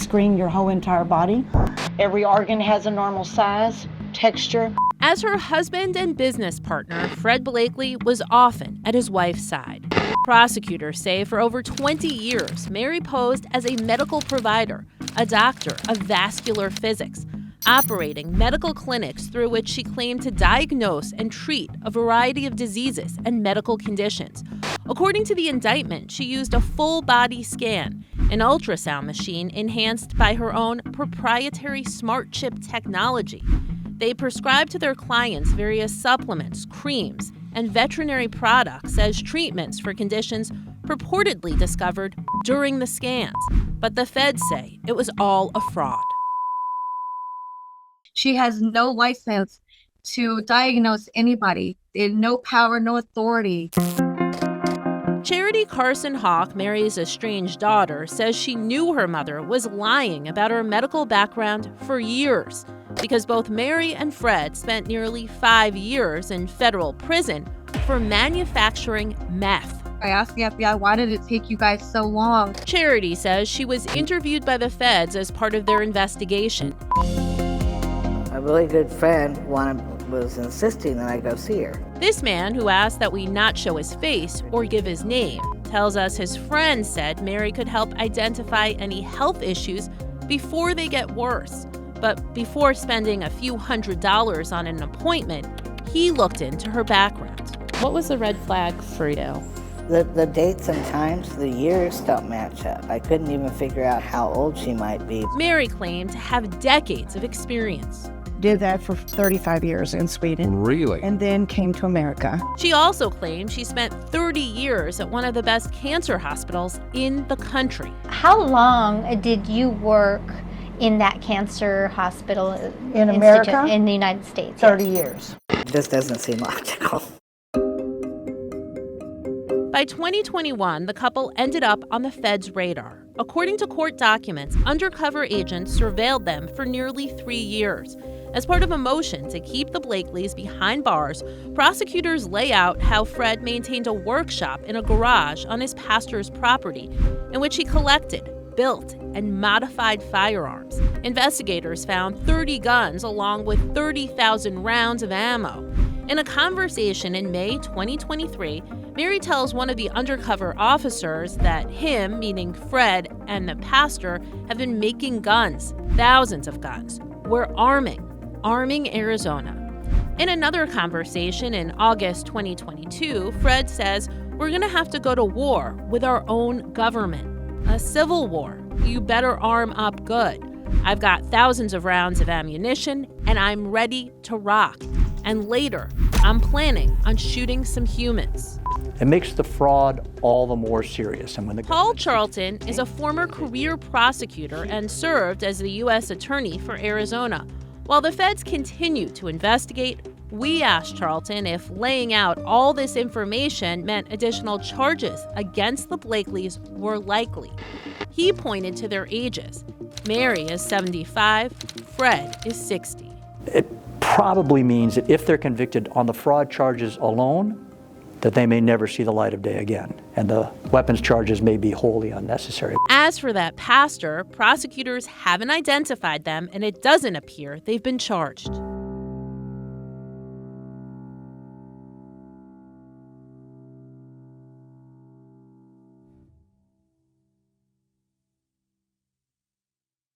screen your whole entire body. Every organ has a normal size, texture. As her husband and business partner, Fred Blakely was often at his wife's side. Prosecutors say for over 20 years, Mary posed as a medical provider, a doctor of vascular physics, operating medical clinics through which she claimed to diagnose and treat a variety of diseases and medical conditions. According to the indictment, she used a full-body scan, an ultrasound machine enhanced by her own proprietary smart chip technology. They prescribed to their clients various supplements, creams, and veterinary products as treatments for conditions purportedly discovered during the scans. But the feds say it was all a fraud. She has no license to diagnose anybody. They had no power, no authority. Charity Carson Hawk, Mary's estranged daughter, says she knew her mother was lying about her medical background for years because both Mary and Fred spent nearly 5 years in federal prison for manufacturing meth. I asked the FBI, why did it take you guys so long? Charity says she was interviewed by the feds as part of their investigation. A really good friend was insisting that I go see her. This man, who asked that we not show his face or give his name, tells us his friend said Mary could help identify any health issues before they get worse. But before spending a few $100s on an appointment, he looked into her background. What was the red flag for you? The dates and times, the years don't match up. I couldn't even figure out how old she might be. Mary claimed to have decades of experience. Did that for 35 years in Sweden. Really? And then came to America. She also claimed she spent 30 years at one of the best cancer hospitals in the country. How long did you work in that cancer hospital In America? in the United States? 30 years. It just doesn't seem logical. By 2021, the couple ended up on the feds' radar. According to court documents, undercover agents surveilled them for nearly 3 years. As part of a motion to keep the Blakeleys behind bars, prosecutors lay out how Fred maintained a workshop in a garage on his pastor's property in which he collected, built, and modified firearms. Investigators found 30 guns along with 30,000 rounds of ammo. In a conversation in May 2023, Mary tells one of the undercover officers that him, meaning Fred, and the pastor have been making guns, thousands of guns. We're arming Arizona. In another conversation in August 2022, Fred says, we're going to have to go to war with our own government, a civil war. You better arm up good. I've got thousands of rounds of ammunition, and I'm ready to rock. And later, I'm planning on shooting some humans. It makes the fraud all the more serious. And when Paul Charlton is a former career prosecutor and served as the U.S. Attorney for Arizona. While the feds continue to investigate, we asked Charlton if laying out all this information meant additional charges against the Blakeleys were likely. He pointed to their ages. Mary is 75, Fred is 60. it probably means that if they're convicted on the fraud charges alone, that they may never see the light of day again, and the weapons charges may be wholly unnecessary. As for that pastor, prosecutors haven't identified them, and it doesn't appear they've been charged.